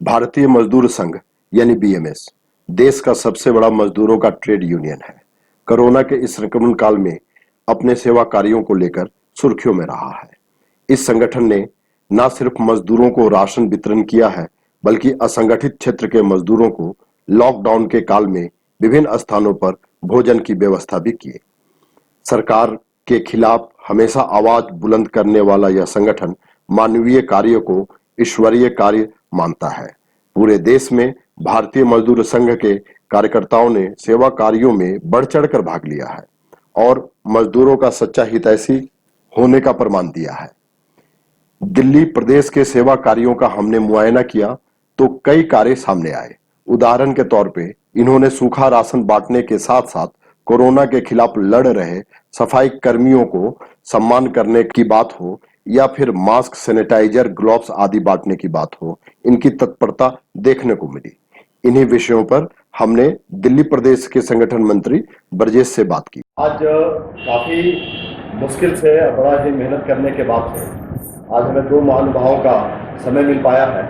भारतीय मजदूर संघ यानी बीएमएस देश का सबसे बड़ा मजदूरों का ट्रेड यूनियन है। कोरोना के इस संक्रमण काल में अपने सेवा कार्यों को लेकर सुर्खियों में रहा है। इस संगठन ने न सिर्फ मजदूरों को राशन वितरण किया है, बल्कि असंगठित क्षेत्र के मजदूरों को लॉकडाउन के काल में विभिन्न स्थानों पर भोजन की व्यवस्था भी की। सरकार के खिलाफ हमेशा आवाज बुलंद करने वाला यह संगठन मानवीय कार्य को ईश्वरीय कार्य मानता है। पूरे देश में भारतीय मजदूर संघ के कार्यकर्ताओं ने सेवा कार्यों में बढ़ चढ़कर भाग लिया है और मजदूरों का सच्चा हितैषी होने का प्रमाण दिया है। दिल्ली प्रदेश के सेवा कार्यों का हमने मुआयना किया तो कई कार्य सामने आए। उदाहरण के तौर पे इन्होंने सूखा राशन बांटने के साथ साथ कोरोना के खिलाफ लड़ रहे सफाई कर्मियों को सम्मान करने की बात हो या फिर मास्क, सैनिटाइजर, ग्लव्स आदि बांटने की बात हो, इनकी तत्परता देखने को मिली। इन्हीं विषयों पर हमने दिल्ली प्रदेश के संगठन मंत्री ब्रजेश से बात की। आज काफी मुश्किल से बड़ा ही मेहनत करने के बाद से आज हमें दो महानुभावों का समय मिल पाया है,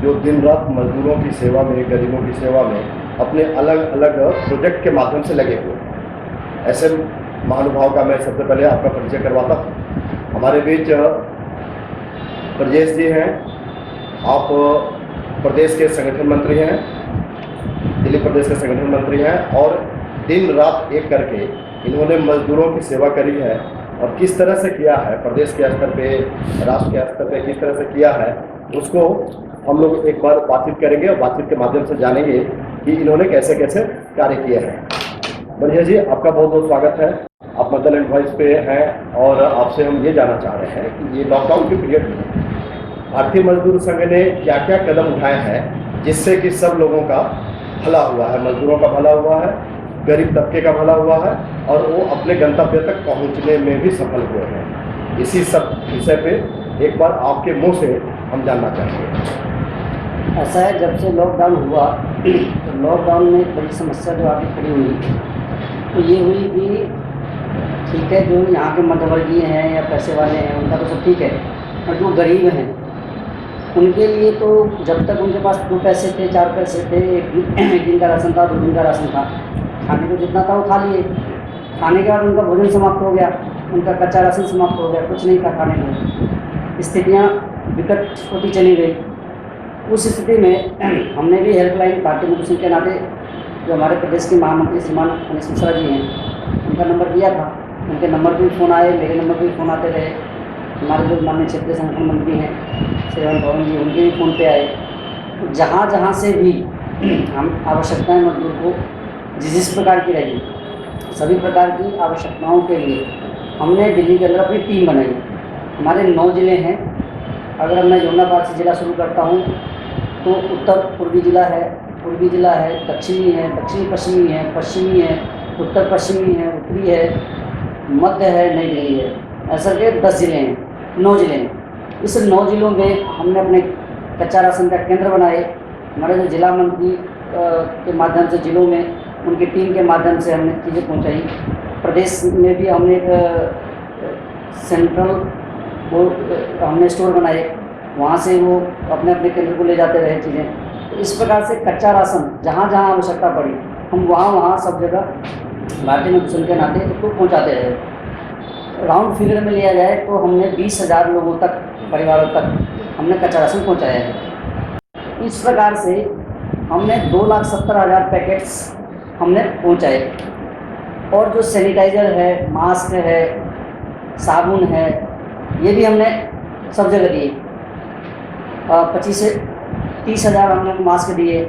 जो दिन रात मजदूरों की सेवा में, गरीबों की सेवा में अपने अलग अलग प्रोजेक्ट के माध्यम से लगे हुए। ऐसे महानुभाव का मैं सबसे पहले आपका परिचय करवाता हूँ। हमारे बीच ब्रजेश जी हैं। आप प्रदेश के संगठन मंत्री हैं, दिल्ली प्रदेश के संगठन मंत्री हैं और दिन रात एक करके इन्होंने मजदूरों की सेवा करी है। और किस तरह से किया है, प्रदेश के स्तर पे, राष्ट्र के स्तर पे किस तरह से किया है, उसको हम लोग एक बार बातचीत करेंगे और बातचीत के माध्यम से जानेंगे कि इन्होंने कैसे कैसे कार्य किए हैं। ब्रजेश जी, आपका बहुत बहुत स्वागत है। आप मदर एंड वॉइस पे हैं और आपसे हम ये जानना चाह रहे हैं कि ये लॉकडाउन के पीरियड में भारतीय मजदूर संघ ने क्या क्या कदम उठाए हैं जिससे कि सब लोगों का भला हुआ है, मजदूरों का भला हुआ है, गरीब तबके का भला हुआ है और वो अपने गंतव्य तक पहुंचने में भी सफल हुए हैं। इसी सब विषय पे एक बार आपके मुंह से हम जानना चाहेंगे। ऐसा है, जब से लॉकडाउन हुआ तो लॉकडाउन में एक बड़ी समस्या जो आगे खड़ी हुई तो ये हुई कि ठीक है, जो यहाँ के मध्यवर्गीय हैं या पैसे वाले हैं उनका तो सब ठीक है, और जो गरीब हैं उनके लिए तो जब तक उनके पास 2 पैसे थे, 4 पैसे थे, एक दिन का राशन था, 2 दिन का राशन था, खाने को जितना था वो खा लिए। खाने के बाद उनका भोजन समाप्त हो गया, उनका कच्चा राशन समाप्त हो गया, कुछ नहीं था खाने को। स्थितियाँ विकट होती चली गई। उस स्थिति में हमने भी हेल्पलाइन भारतीय मजदूर संघ के नाते, जो हमारे प्रदेश के महामंत्री श्रीमान मनीष मिश्रा जी हैं, उनका नंबर दिया था। उनके नंबर पर भी फ़ोन आए, मेरे नंबर पर भी फ़ोन आते रहे। हमारे जो माननीय क्षेत्रीय संगठन मंत्री हैं श्रीराम भवन जी, उनके भी फ़ोन पे आए। तो जहाँ जहाँ से भी हम आवश्यकताएं मजदूर को जिस प्रकार की रही, सभी प्रकार की आवश्यकताओं के लिए हमने दिल्ली के अंदर अपनी टीम बनाई। हमारे 9 ज़िले हैं। अगर मैं जमुनाबाद से ज़िला शुरू करता हूँ तो उत्तर पूर्वी ज़िला है, पूर्वी ज़िला है, दक्षिणी है, दक्षिणी पश्चिमी है, पश्चिमी है, उत्तर पश्चिमी है, उत्तरी है, मध्य है, नई दिल्ली है। ऐसा के 10 ज़िले हैं, 9 ज़िले हैं। इस 9 ज़िलों में हमने अपने कच्चा राशन का केंद्र बनाए। हमारे जो जिला मंत्री के माध्यम से ज़िलों में उनकी टीम के माध्यम से हमने चीज़ें पहुंचाई। प्रदेश में भी हमने एक सेंट्रल हमने स्टोर बनाए, वहाँ से वो अपने अपने केंद्र को ले जाते रहे चीज़ें। तो इस प्रकार से कच्चा राशन जहाँ जहाँ आवश्यकता पड़ी हम वहाँ सब जगह भारतीय मजदूर संघ के नाते उसको पहुँचाते रहे। राउंड फिगर में लिया जाए तो हमने 20,000 लोगों तक, परिवारों तक हमने कच्चा राशन पहुँचाया है। इस प्रकार से हमने 2,70,000 पैकेट्स हमने पहुँचाए। और जो सैनिटाइज़र है, मास्क है, साबुन है, ये भी हमने सब जगह दिए। 25 से 30,000 हमने मास्क दिए,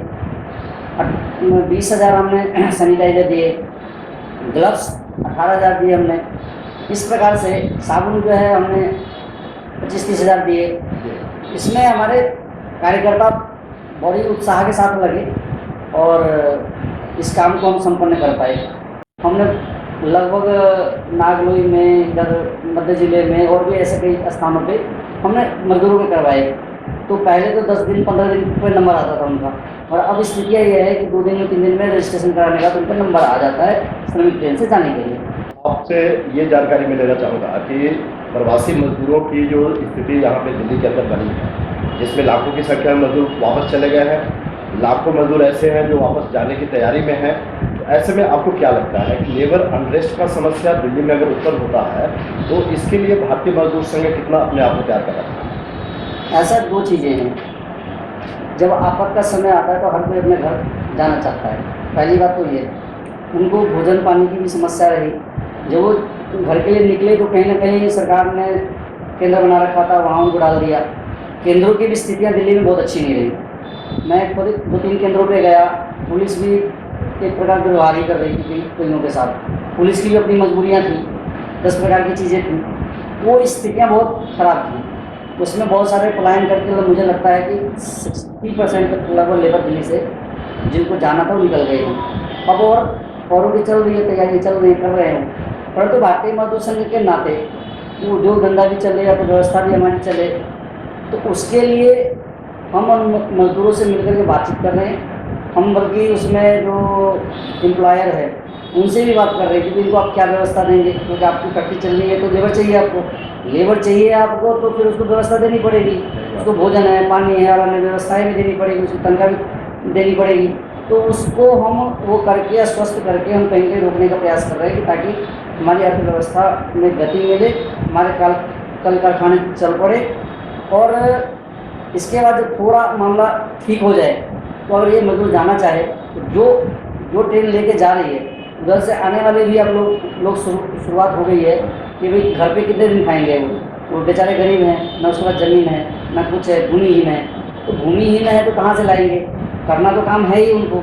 20,000 हमने सैनिटाइज़र दिए, ग्लव्स 18,000 दिए हमने। इस प्रकार से साबुन जो है हमने 25-30,000 दिए। इसमें हमारे कार्यकर्ता बड़ी उत्साह के साथ लगे और इस काम को हम संपन्न कर पाए। हमने लगभग नागलोई में, इधर मध्य ज़िले में और भी ऐसे कई स्थानों पे हमने मजदूरों के करवाए। तो पहले तो 10 दिन 15 दिन पर नंबर आता था उनका, और अब स्थितियाँ ये है कि 2 दिन में 3 दिन में रजिस्ट्रेशन कराने का तो उनका नंबर आ जाता है श्रमिक ट्रेन से जाने के लिए। आपसे ये जानकारी मैं लेना चाहूँगा कि प्रवासी मजदूरों की जो स्थिति यहाँ पे दिल्ली के अंदर बनी है, जिसमें लाखों की संख्या में मजदूर वापस चले गए हैं, लाखों मजदूर ऐसे हैं जो वापस जाने की तैयारी में हैं। तो ऐसे में आपको क्या लगता है कि लेबर अनरेस्ट का समस्या दिल्ली में अगर उत्पन्न होता है तो इसके लिए भारतीय मजदूर संघ कितना अपने आप को तैयार कर रखा है? ऐसा दो चीज़ें हैं, जब आफत का समय आता है तो हर कोई अपने घर जाना चाहता है। पहली बात तो ये, उनको भोजन पानी की भी समस्या रही। जब वो घर के लिए निकले तो कहीं ना कहीं सरकार ने केंद्र बना रखा था, वहाँ उनको डाल दिया। केंद्रों की भी स्थितियाँ दिल्ली में बहुत अच्छी नहीं रही। मैं खुद 2-3 केंद्रों पे गया, पुलिस भी एक प्रकार का व्यवहार ही कर रही थी कईयों के साथ। पुलिस की भी अपनी मजबूरियाँ थी, 10 प्रकार की चीज़ें थी। वो स्थितियाँ बहुत ख़राब थी। उसमें बहुत सारे पलायन करके मुझे लगता है कि 60% लगभग लेबर दिल्ली से जिनको जाना था वो निकल गए हैं। अब औरों की चल रही है, तैयारी चल रही कर रहे हैं, परंतु भारतीय मजदूर संघ के नाते वो उद्योग धंधा भी चले या तो व्यवस्था भी हमारी चले, तो उसके लिए हम उन मजदूरों से मिलकर के बातचीत कर रहे हैं। हम बल्कि उसमें जो एम्प्लॉयर है उनसे भी बात कर रहे हैं कि इनको आप क्या व्यवस्था देंगे, क्योंकि आपकी फैक्ट्री चल रही है तो लेबर चाहिए आपको। लेबर चाहिए आपको तो फिर उसको व्यवस्था देनी पड़ेगी, उसको भोजन है, पानी है और अन्य व्यवस्थाएँ भी देनी पड़ेगी, उसको तनख्वाह भी देनी पड़ेगी। तो उसको हम वो करके आश्वस्त करके हम कहीं कहीं रोकने का प्रयास कर रहे हैं कि ताकि हमारी अर्थव्यवस्था में गति मिले, हमारे कल कारखाने चल पड़े। और इसके बाद जब थोड़ा मामला ठीक हो जाए तो अगर ये मजदूर जाना चाहे तो जो ट्रेन लेके जा रही है उधर से आने वाले भी अब लोग शुरुआत हो गई है कि भाई घर पे कितने दिन खाएंगे। वो बेचारे गरीब हैं, न उसके पास ज़मीन है न कुछ है, भूमिहीन है। तो भूमिहीन है तो कहाँ से लाएंगे, करना तो काम है ही उनको।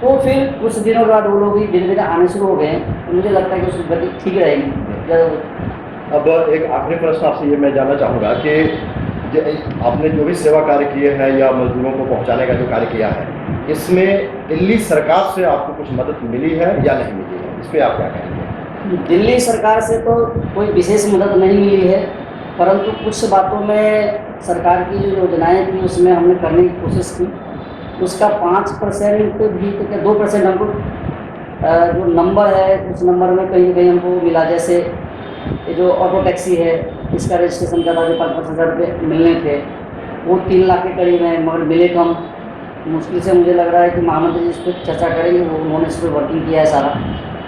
तो फिर कुछ दिनों के बाद वो लोग भी धीरे धीरे आने शुरू हो गए हैं, तो मुझे लगता है कि उसकी गति ठीक रहेगी। अब एक आखिरी प्रश्न आपसे ये मैं जानना चाहूँगा कि आपने जो भी सेवा कार्य किए हैं या मजदूरों को पहुंचाने का जो कार्य किया है, इसमें दिल्ली सरकार से आपको कुछ मदद मिली है या नहीं मिली है, इस पर आप क्या कहेंगे? दिल्ली सरकार से तो कोई विशेष मदद नहीं मिली है, परंतु कुछ बातों में सरकार की जो योजनाएं थी उसमें हमने करने की कोशिश की। उसका 5% भी तो क्या 2% हमको जो नंबर है उस नंबर में कहीं कहीं हमको मिला। जैसे ये जो ऑटो टैक्सी है इसका रजिस्ट्रेशन का था जो 5-5 हज़ार रुपये मिलने थे, वो 3 लाख के करीब हैं, मगर मिले कम। मुश्किल से मुझे लग रहा है कि महामंत्री जी इस पर चर्चा करेंगे, वो उन्होंने इस पर वर्किंग किया है सारा।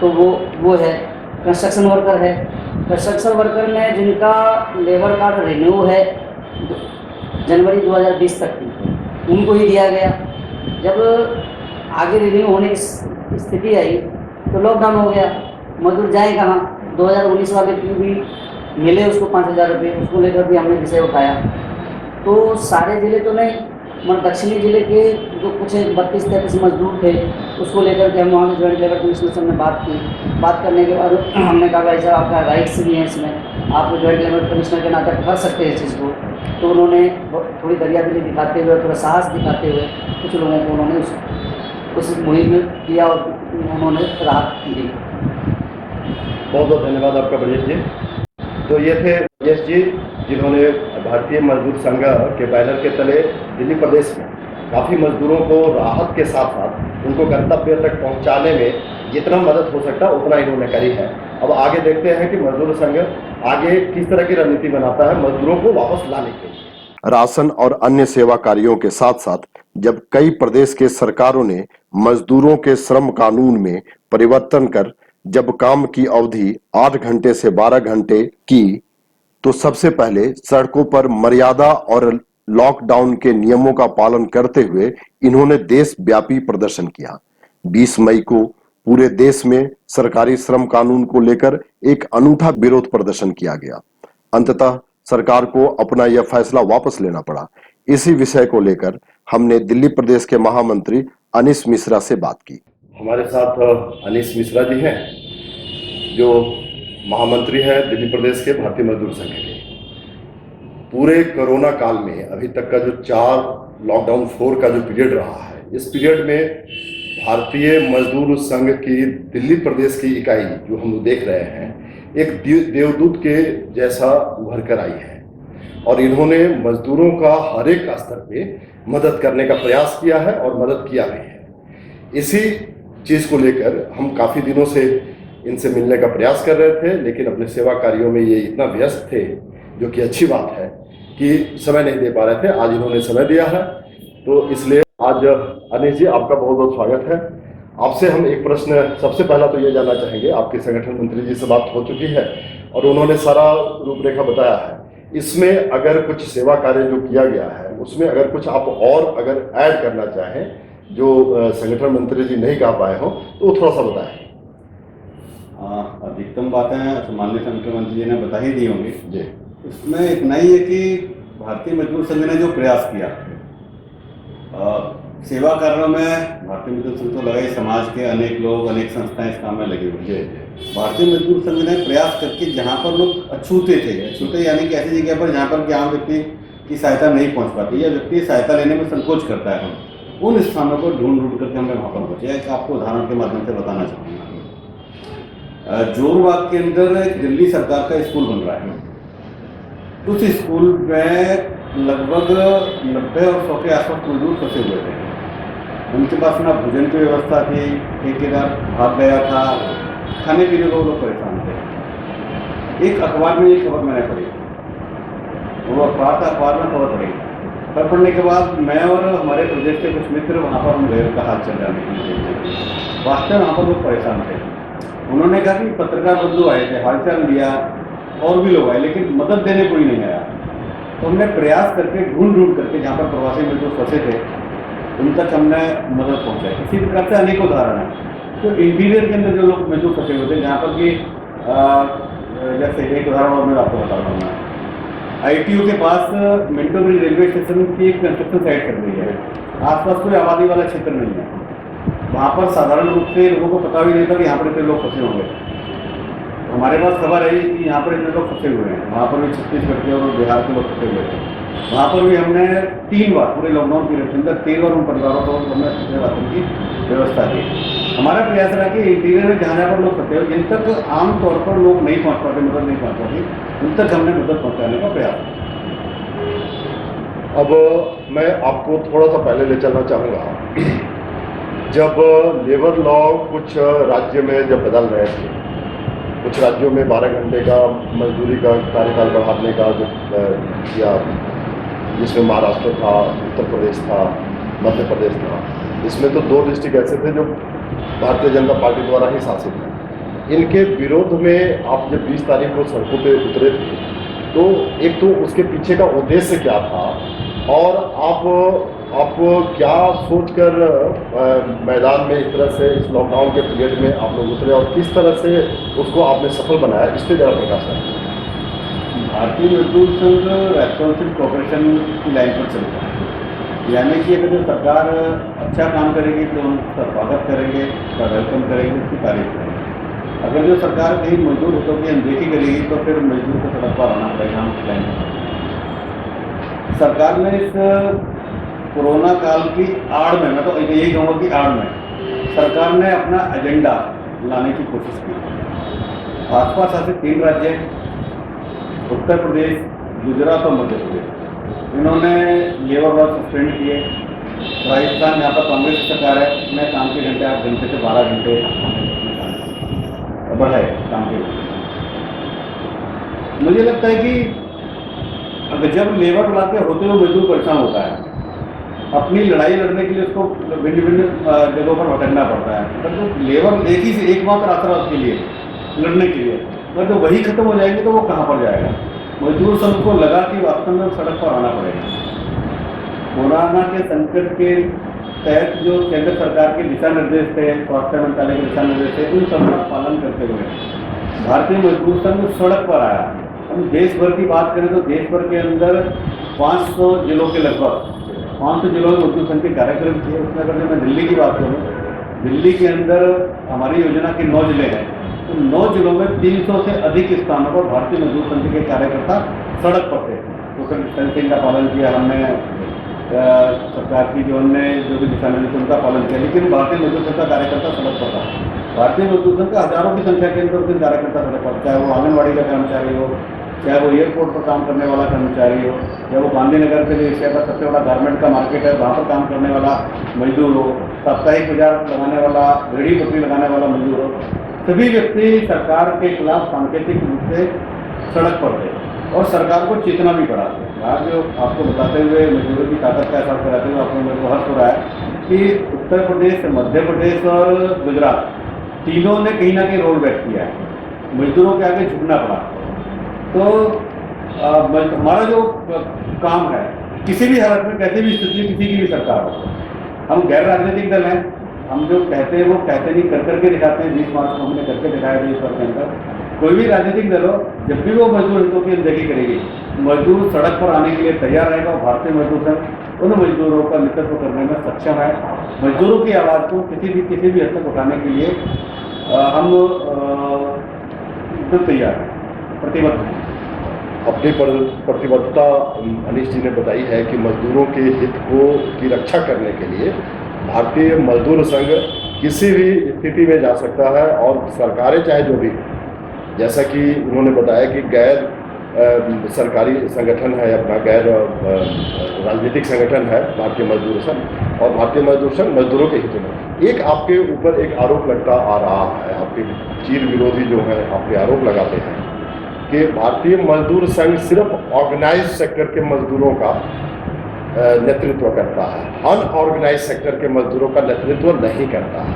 तो वो है। कंस्ट्रक्शन वर्कर है, कंस्ट्रक्शन वर्कर में जिनका लेबर कार्ड रिन्यू है जनवरी 2020 तक की, उनको ही दिया गया। जब आगे रिन्यू होने की स्थिति आई तो लॉकडाउन हो गया, मजदूर जाए कहाँ। 2019 वाले की भी मिले उसको 5,000 रुपये, उसको लेकर भी हमने विषय उठाया। तो सारे ज़िले तो नहीं, मगर दक्षिणी ज़िले के जो कुछ 32-33 मजदूर थे उसको लेकर के हम वहाँ के ज्वाइंट लेबर कमिश्नर से हमने बात की। बात करने के बाद हमने कहा भाई साहब आपका राइट्स भी है इसमें, आप ज्वाइंट लेबर कमिश्नर के नाते कर सकते हैं इस चीज़ को। तो उन्होंने थोड़ी दरियादिली दिखाते हुए, थोड़ा साहस दिखाते हुए कुछ लोगों को उन्होंने उस मुहिम में किया और उन्होंने राहत दी। बहुत बहुत धन्यवाद आपका ब्रजेश जी। तो ये थे ब्रजेश जी जिन्होंने भारतीय मजदूर संघ के बैनर के तले दिल्ली प्रदेश में काफ़ी मजदूरों को राहत के साथ साथ उनको गंतव्य तक पहुंचाने में जितना मदद हो सकता है उतना इन्होंने करी है। अब आगे देखते हैं कि मजदूर संघ आगे किस तरह की रणनीति बनाता है मजदूरों को वापस लाने के लिए। राशन और अन्य सेवा कार्यों के साथ साथ जब कई प्रदेश के सरकारों ने मजदूरों के श्रम कानून में परिवर्तन कर जब काम की अवधि 8 घंटे से 12 घंटे की, तो सबसे पहले सड़कों पर मर्यादा और लॉकडाउन के नियमों का पालन करते हुए इन्होंने देशव्यापी प्रदर्शन किया। 20 मई को पूरे देश में सरकारी श्रम कानून को लेकर एक अनूठा विरोध प्रदर्शन किया गया। अंततः सरकार को अपना यह फैसला वापस लेना पड़ा। इसी विषय को लेकर हमने दिल्ली प्रदेश के महामंत्री अनीश मिश्रा से बात की। हमारे साथ अनीश मिश्रा जी हैं जो महामंत्री हैं दिल्ली प्रदेश के भारतीय मजदूर संघ के। पूरे कोरोना काल में अभी तक का जो 4 लॉकडाउन 4 का जो पीरियड रहा है, इस पीरियड में भारतीय मजदूर संघ की दिल्ली प्रदेश की इकाई जो हम देख रहे हैं एक देवदूत के जैसा उभर कर आई है और इन्होंने मजदूरों का हर एक स्तर पे मदद करने का प्रयास किया है और मदद किया भी है। इसी चीज़ को लेकर हम काफ़ी दिनों से इनसे मिलने का प्रयास कर रहे थे, लेकिन अपने सेवा कार्यों में ये इतना व्यस्त थे, जो कि अच्छी बात है, कि समय नहीं दे पा रहे थे। आज इन्होंने समय दिया है, तो इसलिए आज अनिश जी आपका बहुत बहुत स्वागत है। आपसे हम एक प्रश्न सबसे पहला तो ये जानना चाहेंगे, आपके संगठन मंत्री जी से बात हो चुकी है और उन्होंने सारा रूपरेखा बताया है। इसमें अगर कुछ सेवा कार्य जो किया गया है, उसमें अगर कुछ आप और अगर ऐड करना चाहें, जो संगठन मंत्री जी नहीं कह पाए हो, तो वो थोड़ा सा बताएं। अधिकतम बातें माननीय संगठन मंत्री जी ने बता ही दी होंगी जी। इसमें इतना ही है कि भारतीय मजदूर संघ ने जो प्रयास किया सेवा कार्यों में भारतीय मजदूर संघ तो लगा ही, समाज के अनेक लोग अनेक संस्थाएं इस काम में लगी हुई है। भारतीय मजदूर संघ ने प्रयास करके जहाँ पर लोग अछूते थे यानी कि ऐसी जगह पर जहाँ पर कि आम व्यक्ति की सहायता नहीं पहुँच पाती या व्यक्ति सहायता लेने में संकोच करता है, उन स्थानों को ढूंढ करके हमने वहाँ पर पहुँचे। एक आपको उदाहरण के माध्यम से बताना चाहूँगा। जोरबाग के अंदर एक दिल्ली सरकार का स्कूल बन रहा है। उस स्कूल में लगभग 90 और 100 के आसपास मजदूर फंसे हुए थे। उनके पास ना भोजन की व्यवस्था थी, ठेकेदार भाग गया था, खाने पीने को लोग परेशान थे। एक अखबार में ये खबर मैंने पढ़ी, वो अखबार था, अखबार में खबर पड़ी। खबर पढ़ने के बाद मैं और हमारे प्रदेश के कुछ मित्र वहाँ पर हम गए, उनका हाथ चल जाने के लिए। वास्तव में वहाँ पर लोग परेशान थे। उन्होंने कहा कि पत्रकार बंधु आए थे, हालचाल लिया, और भी लोग आए, लेकिन मदद देने कोई नहीं आया। तो हमने प्रयास करके ढूंढ करके जहाँ पर प्रवासी मजदूर फंसे थे उन तक हमने मदद पहुँचाई। इसी प्रकार से अनेक उदाहरण हैं। तो इंटीरियर के अंदर जो लोग मजदूर फंसे हुए थे, जहाँ पर कि जैसे एक उदाहरण और मैं आपको बता रहा हूँ, ITO के पास मिंटोबरी रेलवे स्टेशन की एक कंस्ट्रक्शन साइट कर रही है। आसपास कोई आबादी वाला क्षेत्र नहीं है। वहाँ पर साधारण रूप से लोगों को पता भी नहीं था कि यहाँ पर इतने लोग फंसे होंगे। हमारे पास खबर आई कि यहाँ पर इतने लोग फंसे हुए हैं। वहाँ पर भी छत्तीसगढ़ के और बिहार के लोग फंसे हुए थे। वहाँ पर भी हमने 3 बार पूरे लॉकडाउन पीरियड के अंदर 3 बार उन परिवारों को हमने राशन की व्यवस्था की। हमारा प्रयास रहा कि इंटीरियर में जहाँ जहाँ पर लोग फंसे हुए, जिन तक आमतौर पर लोग नहीं पहुँच पाते, मदद नहीं पहुँच पाती, उन तक हमने मदद पहुँचाने का प्रयास किया। अब मैं आपको थोड़ा सा पहले ले चलना चाहूँगा। जब लेबर लॉ कुछ राज्य में जब बदल रहे थे, कुछ राज्यों में 12 घंटे का मजदूरी का कार्यकाल बढ़ाने का जो किया, जिसमें महाराष्ट्र था, उत्तर प्रदेश था, मध्य प्रदेश था। इसमें तो 2 डिस्ट्रिक्ट ऐसे थे जो भारतीय जनता पार्टी द्वारा ही शासित थे। इनके विरोध में आप जब 20 तारीख को सड़कों पे उतरे थे, तो एक तो उसके पीछे का उद्देश्य क्या था, और आप क्या सोचकर मैदान में इस तरह से इस लॉकडाउन के पीरियड में आप लोग उतरे, और किस तरह से उसको आपने सफल बनाया, इस पर ज़रा प्रकाश है। भारतीय मजदूर संघ रेस्पॉन्सिव कोऑपरेशन की लाइन पर चलता है। यानी कि अगर सरकार अच्छा काम करेगी तो हम उसका स्वागत करेंगे, उसका वेलकम करेंगे, उसकी तारीफ करेंगे। अगर जो सरकार कहीं मजदूर हितों की अनदेखी करेगी तो फिर मजदूर को सड़क पर आना पड़ेगा, हम उस लाइन पर। सरकार ने इस कोरोना काल की आड़ में, मैं तो यही कहूँगा कि आड़ में सरकार ने अपना एजेंडा लाने की कोशिश की। भाजपा शासित 3 राज्य, उत्तर प्रदेश, गुजरात और मध्य प्रदेश, इन्होंने लेबर लॉ सस्पेंड किए। राजस्थान यहाँ पर कांग्रेस सरकार है, उसने काम के घंटे 8 घंटे से 12 घंटे बढ़ाए काम के घंटे। मुझे लगता है कि अगर जब लेबर लॉ के होते हुए मजदूर परेशान होता है, अपनी लड़ाई लड़ने के लिए उसको भिन्न भिन्न जगहों पर भटकना पड़ता है, अगर तो लेबर एक ही से एकमात्र आसरा उसके लिए लड़ने के लिए, अगर तो वही खत्म हो जाएगी तो वो कहाँ पर जाएगा। मजदूर संघ को लगा कि वास्तव में सड़क पर आना पड़ेगा। कोरोना के संकट के तहत जो केंद्र सरकार के दिशा निर्देश थे, स्वास्थ्य मंत्रालय के दिशा निर्देश थे, उन सबका पालन करते हुए भारतीय मजदूर संघ सड़क पर आया। हम देश भर की बात करें तो देश भर के अंदर 500 जिलों के लगभग 500 जिलों में मजदूर संघ के कार्यक्रम किए। उसमें अगर मैं दिल्ली की बात करूँ, दिल्ली के अंदर हमारी योजना के 9 जिले हैं, तो 9 जिलों में 300 से अधिक स्थानों पर भारतीय मजदूर संघ के कार्यकर्ता सड़क पर थे। सोशल डिस्टेंसिंग का पालन किया हमने, सरकार की जो भी दिशा निर्देश उनका पालन किया, लेकिन भारतीय मजदूर संघ का कार्यकर्ता सड़क पर था। भारतीय मजदूर संघ का हजारों की संख्या के अंदर उस दिन कार्यकर्ता सड़क पर, चाहे वो आंगनबाड़ी का कर्मचारी हो, चाहे वो एयरपोर्ट पर काम करने वाला कर्मचारी हो, या वो गांधीनगर के लिए एशिया का सबसे बड़ा गारमेंट का मार्केट है, वहाँ पर काम करने वाला मजदूर हो, साप्ताहिक बाजार लगाने वाला, रेहड़ी पटरी लगाने वाला मजदूर हो, सभी व्यक्ति सरकार के खिलाफ सांकेतिक रूप से सड़क पर थे और सरकार को चेतना भी पड़ा। आज जो आपको बताते हुए मजदूरों की ताकत का एहसास कराते हुए आपको मेरे को हर्ष हो रहा है कि उत्तर प्रदेश, मध्य प्रदेश और गुजरात तीनों ने कहीं ना कहीं रोल बैक किया है, मजदूरों के आगे झुकना पड़ा। तो हमारा जो काम है, किसी भी हालत में, कैसी भी स्थिति, किसी की भी सरकार हो, हम गैर राजनीतिक दल हैं, हम जो कहते हैं वो कहते नहीं, कर करके दिखाते हैं। 20 मार्च को हमने करके दिखाया देश भर के अंदर। कोई भी राजनीतिक दल हो, जब भी वो मजदूर हितों की अनदेखी करेगी, मजदूर सड़क पर आने के लिए तैयार रहेगा। भारतीय मजदूर संघ उन मजदूरों का नेतृत्व करने में सक्षम है। मजदूरों की आवाज़ को किसी भी हद तक उठाने के लिए हम एकदम तैयार हैं, प्रतिबद्ध हैं। अपनी प्रतिबद्धता अनिश जी ने बताई है कि मजदूरों के हित की रक्षा करने के लिए भारतीय मजदूर संघ किसी भी स्थिति में जा सकता है और सरकारें चाहे जो भी, जैसा कि उन्होंने बताया कि गैर सरकारी संगठन है, अपना गैर राजनीतिक संगठन है भारतीय मजदूर संघ, और भारतीय मजदूर संघ मजदूरों के हित में। एक आपके ऊपर एक आरोप लगता आ रहा है, आपके चीर विरोधी जो है आपके आरोप लगाते हैं कि भारतीय मजदूर संघ सिर्फ ऑर्गेनाइज सेक्टर के मजदूरों का नेतृत्व करता है, अनऑर्गेनाइज सेक्टर के मजदूरों का नेतृत्व नहीं करता है।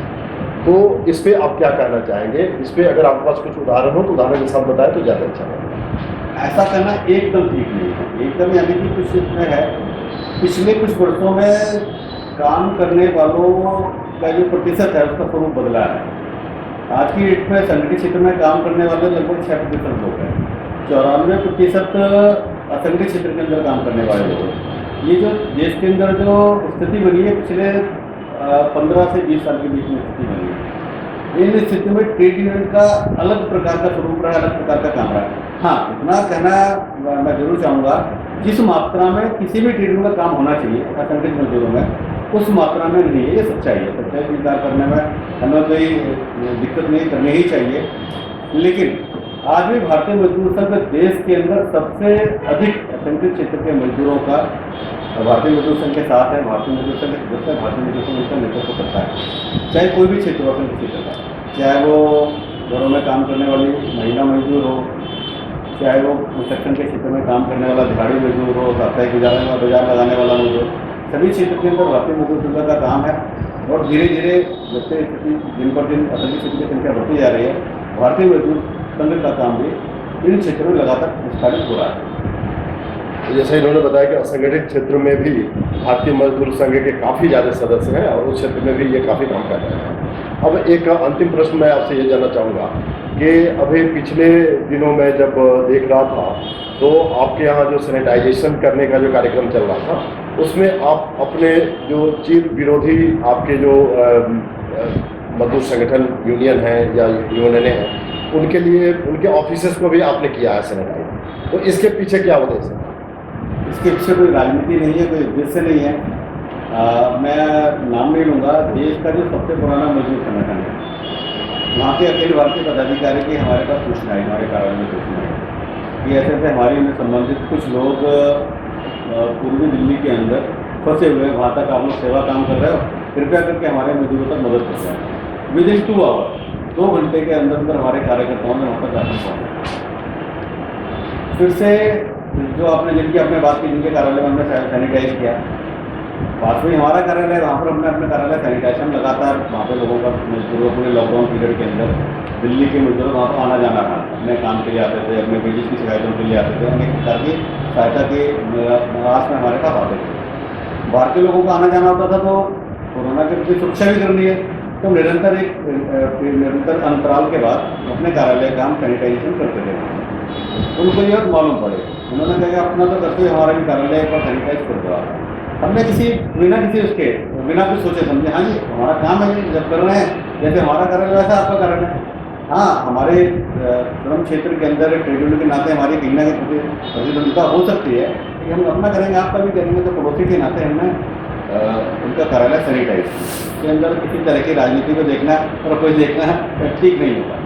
तो इस पे आप क्या कहना चाहेंगे? इस पे अगर आपके पास कुछ उदाहरण हो तो उदाहरण के साथ बताएं तो ज़्यादा अच्छा होगा। ऐसा करना एकदम ठीक नहीं है, एकदम, यानी कि कुछ इसमें है, पिछले कुछ वर्षों में काम करने वालों का जो प्रतिशत है उसका स्वरूप बदला है। आज की डेट में संगठित क्षेत्र में काम करने वाले लगभग 6% लोग हैं, 94% असंगठित क्षेत्र के अंदर काम करने वाले लोग। ये जो देश के अंदर जो स्थिति बनी है पिछले 15 से 20 साल के बीच में स्थिति बनी है, इन स्थिति में ट्रेड यूनियन का अलग प्रकार का स्वरूप रहा है, अलग प्रकार का काम रहा है। हाँ, इतना कहना मैं जरूर चाहूँगा, जिस मात्रा में किसी भी ट्रेड यूनियन का काम होना चाहिए असंगठित मजदूरों में, उस मात्रा में नहीं है। ये सच्चाई है, सच्चाई स्वीकार करने में हमें कोई दिक्कत नहीं, करनी ही चाहिए। लेकिन आज भी भारतीय मजदूर संघ देश के अंदर सबसे अधिक असंगठित क्षेत्र के मजदूरों का भारतीय मजदूर संघ के साथ है। भारतीय मजदूर संघ के सदस्य भारतीय मजदूर संघ का नेतृत्व करता है, चाहे कोई भी क्षेत्र हो, असंगठित क्षेत्र का, चाहे वो घरों में काम करने वाली महिला मजदूर हो, चाहे वो कंस्ट्रक्शन के क्षेत्र में काम करने वाला दिहाड़ी मजदूर हो, साप्ताहिक बाजार लगाने वाला मजदूर, सभी क्षेत्र के अंदर भारतीय मजदूर संघ का काम है। और धीरे धीरे जैसे स्थिति दिन पर दिन असंगठित क्षेत्र की संख्या बढ़ती जा रही है, भारतीय मजदूर संघ का काम भी इन क्षेत्रों में लगातार विस्तारित हो रहा है। जैसे इन्होंने बताया कि असंगठित क्षेत्र में भी भारतीय मजदूर संघ के काफ़ी ज़्यादा सदस्य हैं और उस क्षेत्र में भी ये काफ़ी काम कर रहे हैं। अब एक अंतिम प्रश्न मैं आपसे ये जानना चाहूँगा कि अभी पिछले दिनों में जब देख रहा था तो आपके यहाँ जो सैनिटाइजेशन करने का जो कार्यक्रम चल रहा था, उसमें आप अपने जो चीर विरोधी आपके जो मजदूर संगठन यूनियन है या यूनियनें हैं, उनके लिए उनके ऑफिसर्स को भी आपने किया है सैनिटाइज। तो इसके पीछे क्या उद्देश्य है? इसके पीछे कोई राजनीति नहीं है, कोई उद्देश्य नहीं है। मैं नाम नहीं लूँगा, देश का जो सबसे पुराना मजदूर संगठन है, वहाँ के अखिल भारतीय पदाधिकारी की हमारे पास सूचना है, हमारे कार्यालय में सूचना है कि ऐसे ऐसे हमारे में संबंधित कुछ लोग पूर्वी दिल्ली के अंदर फंसे हुए हैं, वहाँ तक आप लोग सेवा काम कर रहे हो, कृपया करके हमारे मजदूरों तक मदद कर रहे हैं। विदिन 2 आवर, 2 घंटे के अंदर अंदर हमारे कार्यकर्ताओं ने वहाँ तक राशन पहुँचा। फिर से जो आपने जिनकी आपने बात की, जिनके कार्यालय में हमने सैनिटाइज किया, पास में हमारा कार्यालय, वहाँ पर हमने अपने कार्यालय सैनिटाइजेशन लगातार वहाँ पे लोगों का मजदूरों पूरे लॉकडाउन पीरियड के अंदर दिल्ली के मजदूर वहाँ पर आना जाना था, अपने काम के लिए आते थे, अपने बिजनेस की शिकायतों के लिए आते थे, अनेक प्रकार की सहायता के आस में हमारे पास आते थे। भारतीय लोगों को आना जाना होता था तो कोरोना के प्रति सुरक्षा भी करनी है, तो निरंतर अंतराल के बाद अपने कार्यालय का हम सैनिटाइजेशन करते थे। उनको ये बात मालूम पड़े, उन्होंने कहा अपना तो करते हमारा भी कार्यालय एक बार सैनिटाइज कर दो। हमने बिना कुछ सोचे समझे, हाँ जी हमारा काम है, जब कर रहे हैं जैसे हमारा कार्यालय वैसा आपका कार्यालय है। हाँ, हमारे श्रम क्षेत्र के अंदर ट्रेड यूनियन के नाते हमारी कहीं ना कहीं प्रतिद्वंदिता हो सकती है, कि हम अपना करेंगे, आपका भी करेंगे, तो पड़ोसी के नाते हमने उनका कार्यालय सैनिटाइज के अंदर किसी तरह की राजनीति को देखना और कोई देखना ठीक नहीं होगा।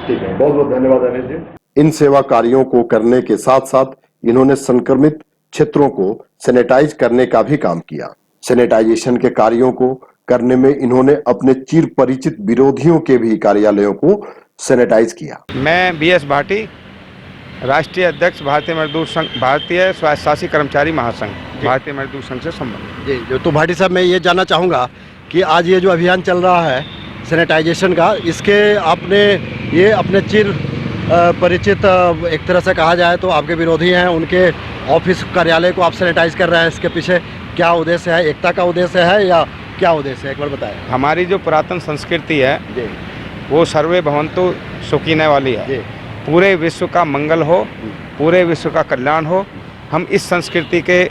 ठीक है, बहुत बहुत धन्यवाद अनिल जी। इन सेवा कार्यों को करने के साथ साथ इन्होंने संक्रमित क्षेत्रों को सैनिटाइज करने का भी काम किया। सैनिटाइजेशन के कार्यों को करने में इन्होंने अपने चिर परिचित विरोधियों के भी कार्यालयों को सैनिटाइज किया। मैं बीएस भाटी, राष्ट्रीय अध्यक्ष भारतीय मजदूर संघ, भारतीय स्वायत्तशासी कर्मचारी महासंघ, भारतीय मजदूर संघ से संबंधित। जी, तो भाटी साहब, मैं ये जानना चाहूँगा कि आज ये जो अभियान चल रहा है सैनिटाइजेशन का, इसके आपने ये अपने चिर परिचित, एक तरह से कहा जाए तो आपके विरोधी हैं, उनके ऑफिस कार्यालय को आप सैनिटाइज कर रहे हैं, इसके पीछे क्या उद्देश्य है? एकता का उद्देश्य है या क्या उद्देश्य है, एक बार बताएं। हमारी जो पुरातन संस्कृति है जी, वो सर्वे भवन्तु सुखिनः वाली है। जी, पूरे विश्व का मंगल हो, पूरे विश्व का कल्याण हो, हम इस संस्कृति के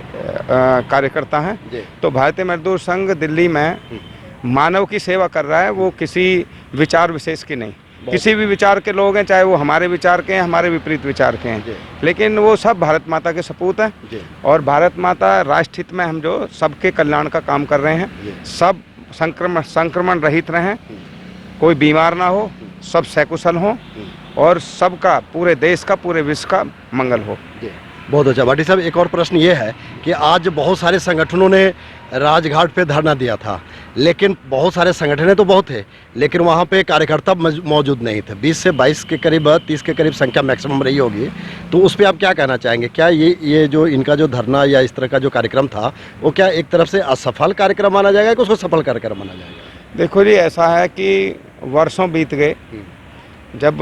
कार्यकर्ता हैं। जी, तो भारतीय मजदूर संघ दिल्ली में मानव की सेवा कर रहा है, वो किसी विचार विशेष की नहीं। किसी भी विचार के लोग हैं, चाहे वो हमारे विचार के हैं, हमारे विपरीत विचार के हैं, लेकिन वो सब भारत माता के सपूत हैं। और भारत माता राष्ट्र हित में हम जो सबके कल्याण का काम कर रहे हैं, सब संक्रमण रहित रहें, कोई बीमार ना हो, सब सकुशल हों और सबका, पूरे देश का, पूरे विश्व का मंगल हो। बहुत अच्छा। भाटी साहब, एक और प्रश्न ये है कि आज बहुत सारे संगठनों ने राजघाट पे धरना दिया था, लेकिन बहुत सारे संगठन तो बहुत थे, लेकिन वहाँ पे कार्यकर्ता मौजूद नहीं थे। 20 से 22 के करीब, 30 के करीब संख्या मैक्सिमम रही होगी। तो उस पर आप क्या कहना चाहेंगे? क्या ये जो इनका जो धरना या इस तरह का जो कार्यक्रम था, वो क्या एक तरफ से असफल कार्यक्रम माना जाएगा कि उसको सफल कार्यक्रम माना जाएगा? देखो जी, ऐसा है कि वर्षों बीत गए, जब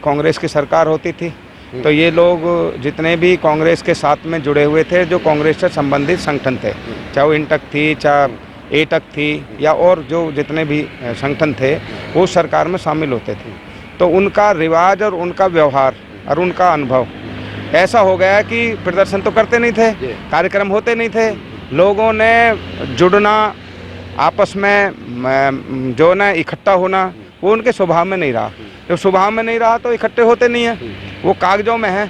कांग्रेस की सरकार होती थी तो ये लोग जितने भी कांग्रेस के साथ में जुड़े हुए थे, जो कांग्रेस से संबंधित संगठन थे, चाहे वो इंटक थी, चाहे एटक थी, या और जो जितने भी संगठन थे, वो सरकार में शामिल होते थे। तो उनका रिवाज और उनका व्यवहार और उनका अनुभव ऐसा हो गया कि प्रदर्शन तो करते नहीं थे, कार्यक्रम होते नहीं थे, लोगों ने जुड़ना, आपस में जो ना इकट्ठा होना, वो उनके स्वभाव में नहीं रहा। जब स्वभाव में नहीं रहा तो इकट्ठे होते नहीं हैं, वो कागजों में है,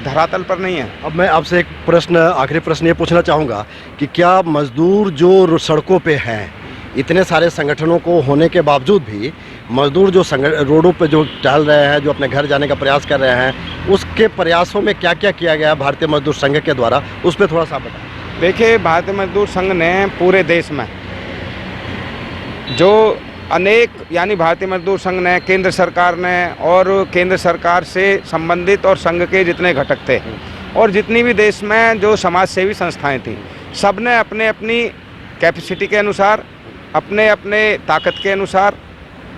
धरातल पर नहीं है। अब मैं आपसे एक प्रश्न, आखिरी प्रश्न ये पूछना चाहूँगा कि क्या मजदूर जो सड़कों पे हैं, इतने सारे संगठनों को होने के बावजूद भी मजदूर जो रोडों पे जो टहल रहे हैं, जो अपने घर जाने का प्रयास कर रहे हैं, उसके प्रयासों में क्या क्या किया गया भारतीय मजदूर संघ के द्वारा, उस पर थोड़ा सा बताएं। देखिए, भारतीय मजदूर संघ ने पूरे देश में जो अनेक, यानी भारतीय मजदूर संघ ने, केंद्र सरकार ने और केंद्र सरकार से संबंधित और संघ के जितने घटक थे और जितनी भी देश में जो समाज सेवी संस्थाएं थी, सब ने अपने अपनी कैपेसिटी के अनुसार, अपने अपने ताकत के अनुसार,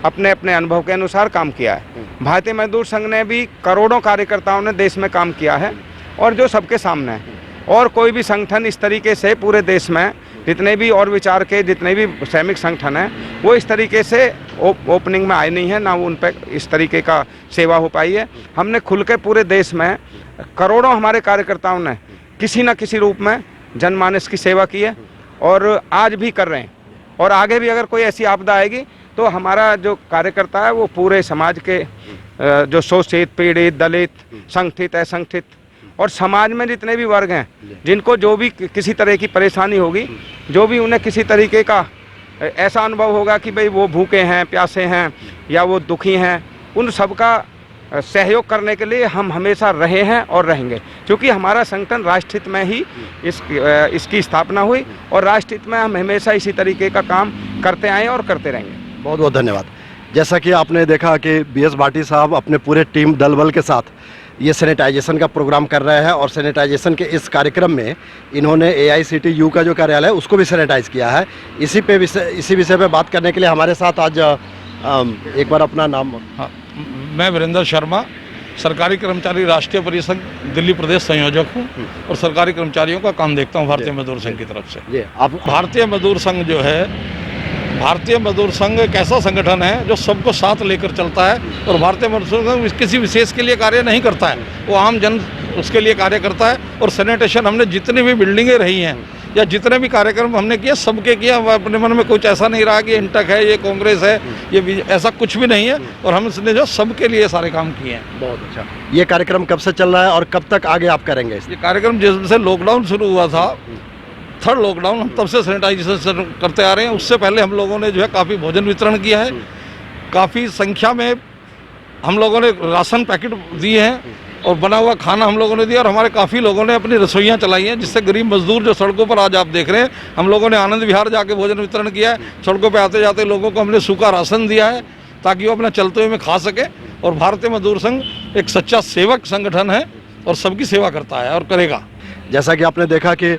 अपने अपने अनुभव के अनुसार काम किया है। भारतीय मजदूर संघ ने भी करोड़ों कार्यकर्ताओं ने देश में काम किया है और जो सबके सामने है। और कोई भी संगठन इस तरीके से पूरे देश में जितने भी और विचार के जितने भी श्रमिक संगठन हैं, वो इस तरीके से ओपनिंग में आए नहीं है, ना वो उन पर इस तरीके का सेवा हो पाई है। हमने खुल के पूरे देश में करोड़ों हमारे कार्यकर्ताओं ने किसी न किसी रूप में जनमानस की सेवा की है और आज भी कर रहे हैं। और आगे भी अगर कोई ऐसी आपदा आएगी तो हमारा जो कार्यकर्ता है वो पूरे समाज के जो शोषित, पीड़ित, दलित, संगठित, असंगठित और समाज में जितने भी वर्ग हैं, जिनको जो भी किसी तरह की परेशानी होगी, जो भी उन्हें किसी तरीके का ऐसा अनुभव होगा कि भाई वो भूखे हैं, प्यासे हैं या वो दुखी हैं, उन सब का सहयोग करने के लिए हम हमेशा रहे हैं और रहेंगे। क्योंकि हमारा संगठन राष्ट्रहित में ही इसकी स्थापना हुई और राष्ट्रहित में हम हमेशा इसी तरीके का काम करते आए और करते रहेंगे। बहुत बहुत धन्यवाद। जैसा कि आपने देखा कि बीएस भाटी साहब अपने पूरे टीम दल बल के साथ ये सैनिटाइजेशन का प्रोग्राम कर रहे हैं और सैनिटाइजेशन के इस कार्यक्रम में इन्होंने AICTU का जो कार्यालय है उसको भी सैनिटाइज किया है। इसी विषय पे बात करने के लिए हमारे साथ आज एक बार अपना नाम। हाँ, मैं वीरेंद्र शर्मा, सरकारी कर्मचारी राष्ट्रीय परिषद दिल्ली प्रदेश संयोजक हूँ और सरकारी कर्मचारियों का काम देखता हूँ भारतीय मजदूर संघ की तरफ से। जी, आप भारतीय मजदूर संघ जो है, भारतीय मजदूर संघ एक ऐसा संगठन है जो सबको साथ लेकर चलता है और भारतीय मजदूर संघ किसी विशेष के लिए कार्य नहीं करता है, वो आम जन उसके लिए कार्य करता है। और सैनिटेशन हमने जितनी भी बिल्डिंगें रही हैं या जितने भी कार्यक्रम हमने किए, सबके किया। अपने मन में कुछ ऐसा नहीं रहा कि इंटक है, ये कांग्रेस है, ये ऐसा कुछ भी नहीं है। और हमने जो सबके लिए सारे काम किए हैं। बहुत अच्छा। ये कार्यक्रम कब से चल रहा है और कब तक आगे आप करेंगे? ये कार्यक्रम जब से लॉकडाउन शुरू हुआ था, थर्ड लॉकडाउन, हम तब से सैनिटाइजेशन करते आ रहे हैं। उससे पहले हम लोगों ने जो है काफ़ी भोजन वितरण किया है, काफ़ी संख्या में हम लोगों ने राशन पैकेट दिए हैं और बना हुआ खाना हम लोगों ने दिया और हमारे काफ़ी लोगों ने अपनी रसोइयाँ चलाई हैं, जिससे गरीब मजदूर जो सड़कों पर आज आप देख रहे हैं, हम लोगों ने आनंद विहार जाके भोजन वितरण किया है। सड़कों पे आते जाते लोगों को हमने सूखा राशन दिया है ताकि वो अपना चलते हुए में खा सके। और भारतीय मजदूर संघ एक सच्चा सेवक संगठन है और सबकी सेवा करता है और करेगा। जैसा कि आपने देखा कि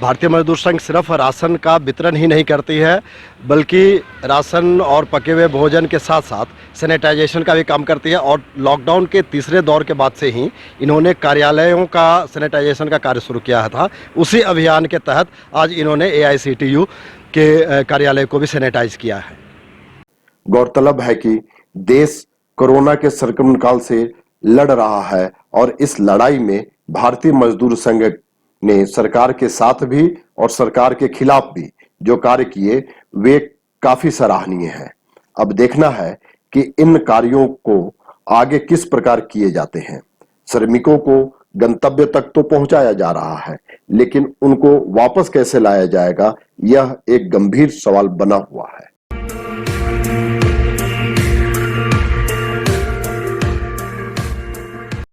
भारतीय मजदूर संघ सिर्फ राशन का वितरण ही नहीं करती है, बल्कि राशन और पके हुए भोजन के साथ साथ सैनिटाइजेशन का भी काम करती है। और लॉकडाउन के तीसरे दौर के बाद से ही इन्होंने कार्यालयों का सैनिटाइजेशन का कार्य शुरू किया था। उसी अभियान के तहत आज इन्होंने AICTU के कार्यालय को भी सैनिटाइज किया है। गौरतलब है कि देश कोरोना के संक्रमण काल से लड़ रहा है और इस लड़ाई में भारतीय मजदूर संघ ने सरकार के साथ भी और सरकार के खिलाफ भी जो कार्य किए वे काफी सराहनीय हैं। अब देखना है कि इन कार्यों को आगे किस प्रकार किए जाते हैं। श्रमिकों को गंतव्य तक तो पहुंचाया जा रहा है, लेकिन उनको वापस कैसे लाया जाएगा, यह एक गंभीर सवाल बना हुआ है।